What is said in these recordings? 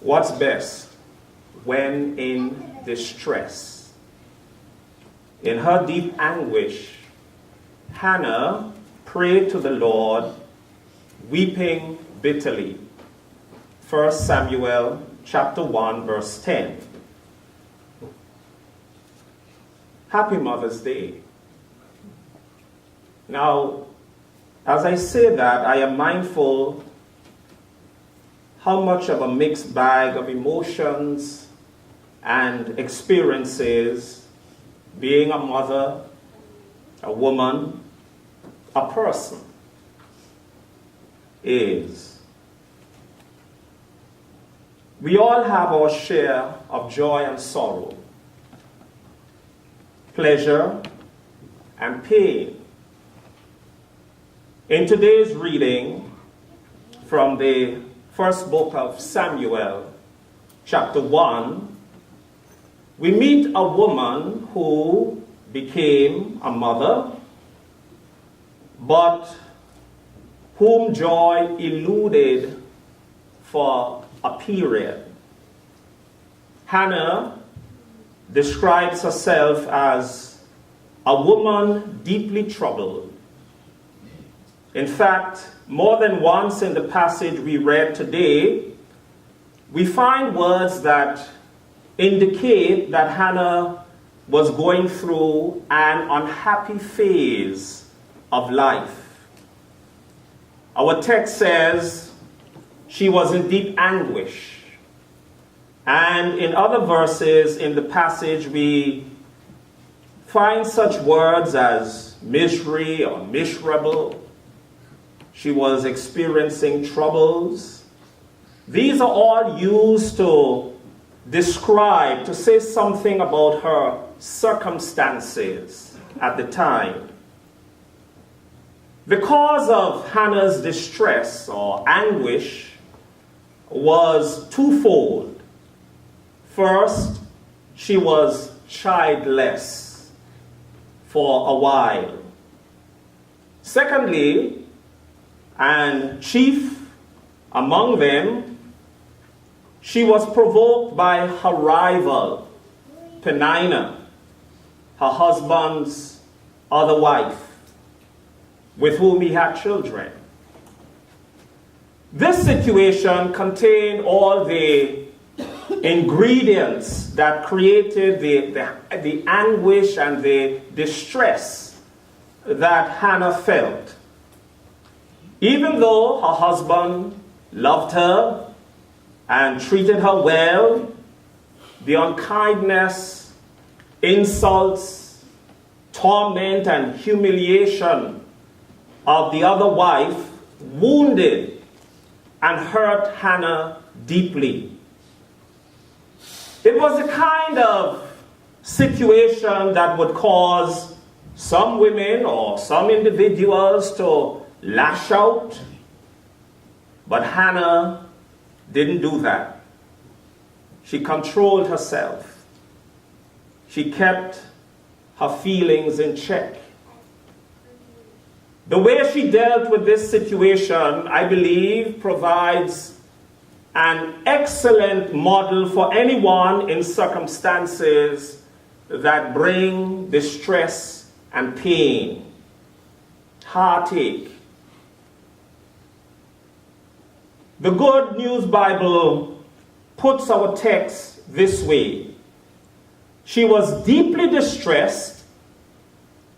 What's best when in distress? In her deep anguish, Hannah prayed to the Lord, weeping bitterly. 1 Samuel chapter 1, verse 10. Happy Mother's Day. Now, as I say that, I am mindful how much of a mixed bag of emotions and experiences being a mother, a woman, a person is. We all have our share of joy and sorrow, pleasure and pain. In today's reading from the first book of Samuel, chapter 1, we meet a woman who became a mother, but whom joy eluded for a period. Hannah describes herself as a woman deeply troubled. In fact, more than once in the passage we read today, we find words that indicate that Hannah was going through an unhappy phase of life. Our text says she was in deep anguish. And in other verses in the passage, we find such words as misery or miserable. She was experiencing troubles. These are all used to describe, to say something about her circumstances at the time. The cause of Hannah's distress or anguish was twofold. First, she was childless for a while. Secondly, and chief among them, she was provoked by her rival, Peninnah, her husband's other wife, with whom he had children. This situation contained all the ingredients that created the anguish and the distress that Hannah felt. Even though her husband loved her and treated her well, the unkindness, insults, torment, and humiliation of the other wife wounded and hurt Hannah deeply. It was the kind of situation that would cause some women or some individuals to lash out, but Hannah didn't do that. She controlled herself. She kept her feelings in check. The way she dealt with this situation, I believe, provides an excellent model for anyone in circumstances that bring distress and pain, heartache. The Good News Bible puts our text this way. She was deeply distressed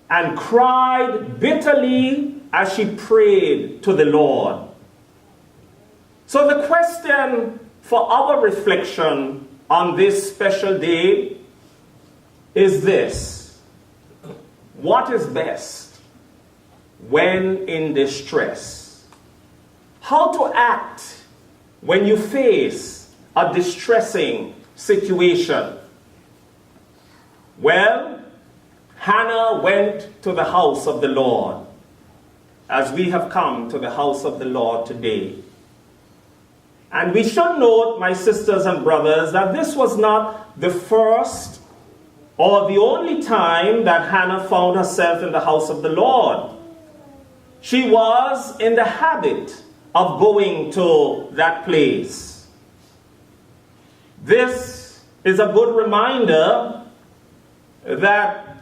and cried bitterly as she prayed to the Lord. So the question for our reflection on this special day is this: what is best when in distress? How to act when you face a distressing situation? Well, Hannah went to the house of the Lord, as we have come to the house of the Lord today. And we should note, my sisters and brothers, that this was not the first or the only time that Hannah found herself in the house of the Lord. She was in the habit of going to that place. This is a good reminder that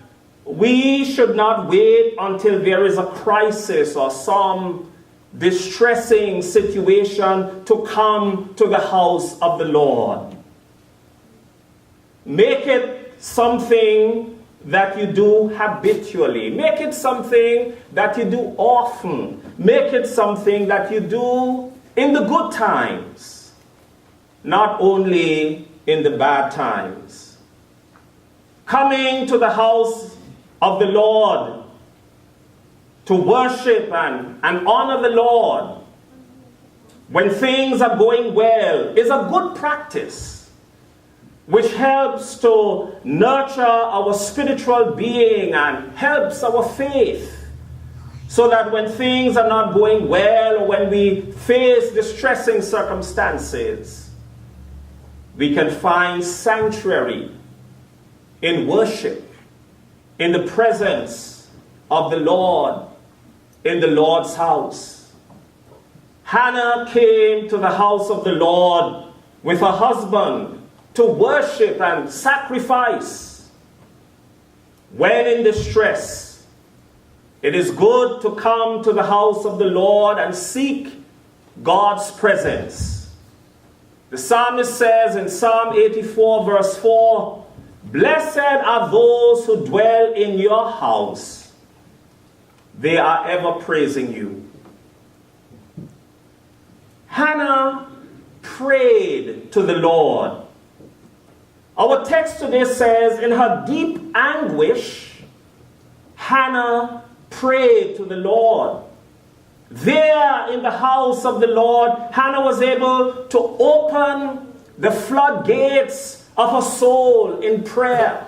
we should not wait until there is a crisis or some distressing situation to come to the house of the Lord. Make it something that you do habitually. Make it something that you do often. Make it something that you do in the good times, not only in the bad times. Coming to the house of the Lord to worship and honor the Lord when things are going well is a good practice, which helps to nurture our spiritual being and helps our faith, so that when things are not going well or when we face distressing circumstances, we can find sanctuary in worship, in the presence of the Lord, in the Lord's house. Hannah came to the house of the Lord with her husband to worship and sacrifice. When in distress, it is good to come to the house of the Lord and seek God's presence. The psalmist says in Psalm 84 verse 4, "Blessed are those who dwell in your house. They are ever praising you." Hannah prayed to the Lord. Our text today says, in her deep anguish, Hannah prayed to the Lord. There in the house of the Lord, Hannah was able to open the floodgates of her soul in prayer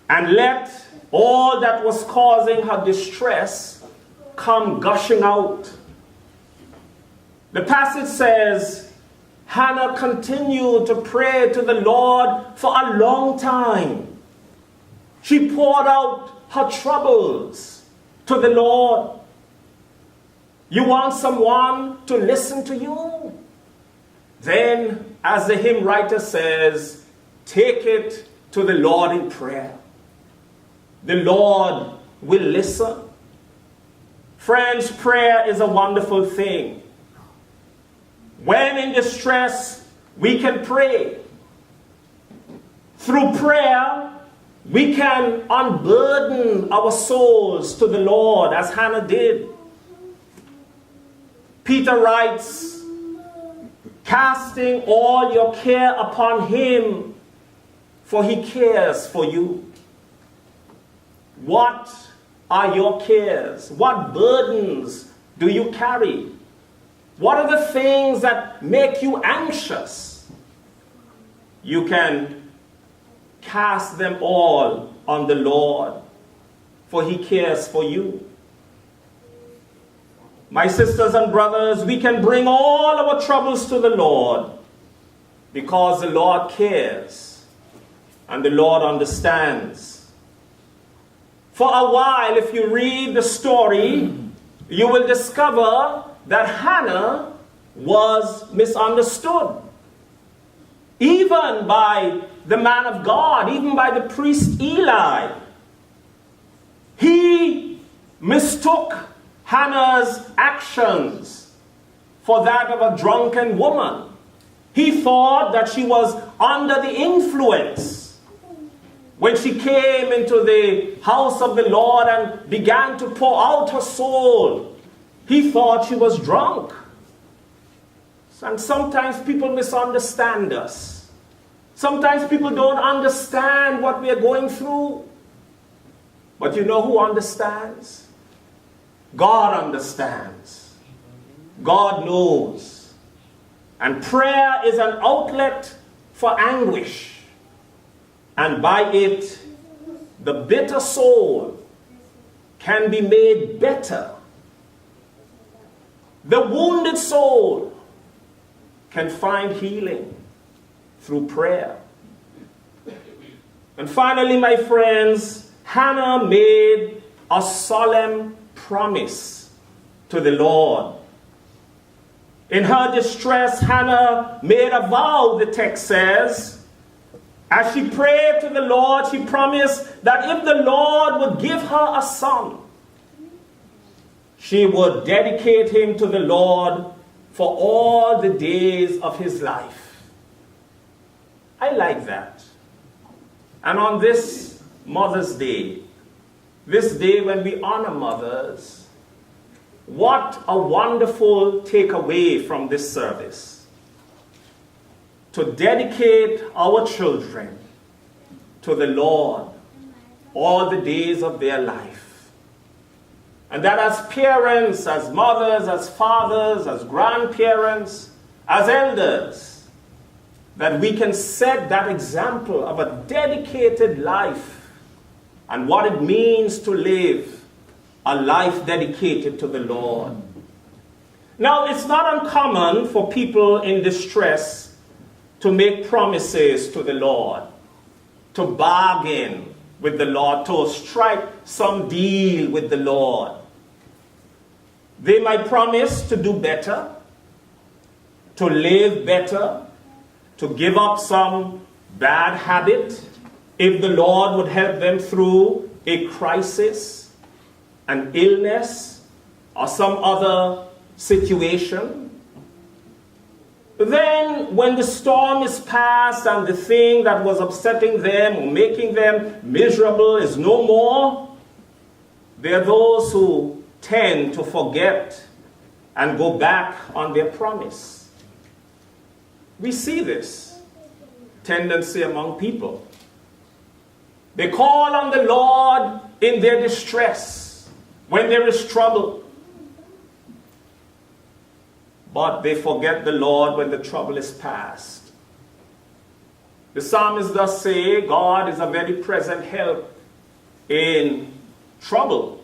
and let all that was causing her distress come gushing out. The passage says, Hannah continued to pray to the Lord for a long time. She poured out her troubles to the Lord. You want someone to listen to you? Then, as the hymn writer says, take it to the Lord in prayer. The Lord will listen. Friends, prayer is a wonderful thing. When in distress, we can pray. Through prayer, we can unburden our souls to the Lord, as Hannah did. Peter writes, casting all your care upon him, for he cares for you. What are your cares? What burdens do you carry? What are the things that make you anxious? You can cast them all on the Lord, for he cares for you. My sisters and brothers, we can bring all our troubles to the Lord because the Lord cares and the Lord understands. For a while, if you read the story, you will discover that Hannah was misunderstood. Even by the man of God, even by the priest Eli. He mistook Hannah's actions for that of a drunken woman. He thought that she was under the influence when she came into the house of the Lord and began to pour out her soul. He thought she was drunk. And sometimes people misunderstand us. Sometimes people don't understand what we are going through. But you know who understands? God understands. God knows. And prayer is an outlet for anguish. And by it, the bitter soul can be made better. The wounded soul can find healing through prayer. And finally, my friends, Hannah made a solemn promise to the Lord. In her distress, Hannah made a vow, the text says. As she prayed to the Lord, she promised that if the Lord would give her a son, she would dedicate him to the Lord for all the days of his life. I like that. And on this Mother's Day, this day when we honor mothers, what a wonderful takeaway from this service. To dedicate our children to the Lord all the days of their life. And that as parents, as mothers, as fathers, as grandparents, as elders, that we can set that example of a dedicated life and what it means to live a life dedicated to the Lord. Now, it's not uncommon for people in distress to make promises to the Lord, to bargain with the Lord, to strike some deal with the Lord. They might promise to do better, to live better, to give up some bad habit if the Lord would help them through a crisis, an illness, or some other situation. Then, when the storm is past and the thing that was upsetting them or making them miserable is no more, there are those who tend to forget and go back on their promise. We see this tendency among people. They call on the Lord in their distress, when there is trouble. But they forget the Lord when the trouble is past. The psalmist does say God is a very present help in trouble.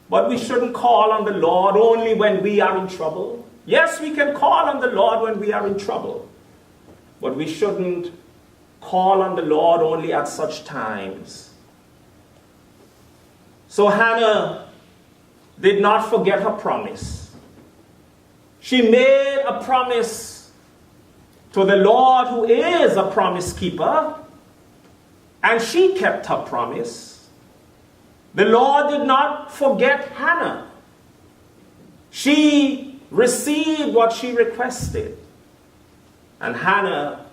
But we shouldn't call on the Lord only when we are in trouble. Yes, we can call on the Lord when we are in trouble. But we shouldn't call on the Lord only at such times. So Hannah did not forget her promise. She made a promise to the Lord, who is a promise keeper, and she kept her promise. The Lord did not forget Hannah. She received what she requested, and Hannah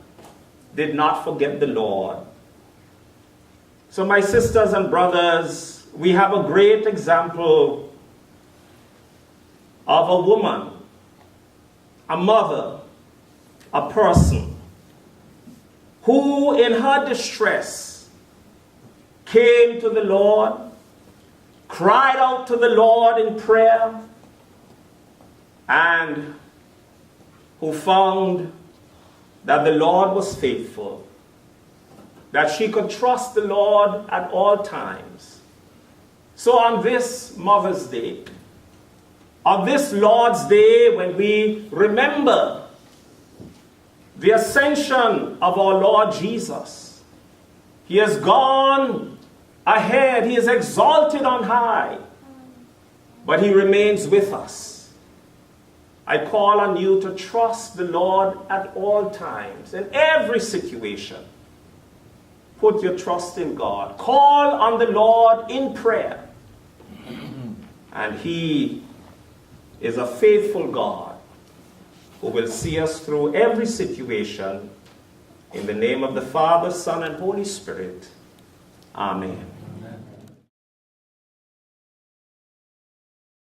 did not forget the Lord. So my sisters and brothers, we have a great example of a woman, a mother, a person, who in her distress came to the Lord, cried out to the Lord in prayer, and who found that the Lord was faithful, that she could trust the Lord at all times. So on this Mother's Day, on this Lord's Day, when we remember the ascension of our Lord Jesus, he has gone ahead, he is exalted on high, but he remains with us. I call on you to trust the Lord at all times, in every situation. Put your trust in God. Call on the Lord in prayer. And he is a faithful God who will see us through every situation. In the name of the Father, Son, and Holy Spirit. Amen.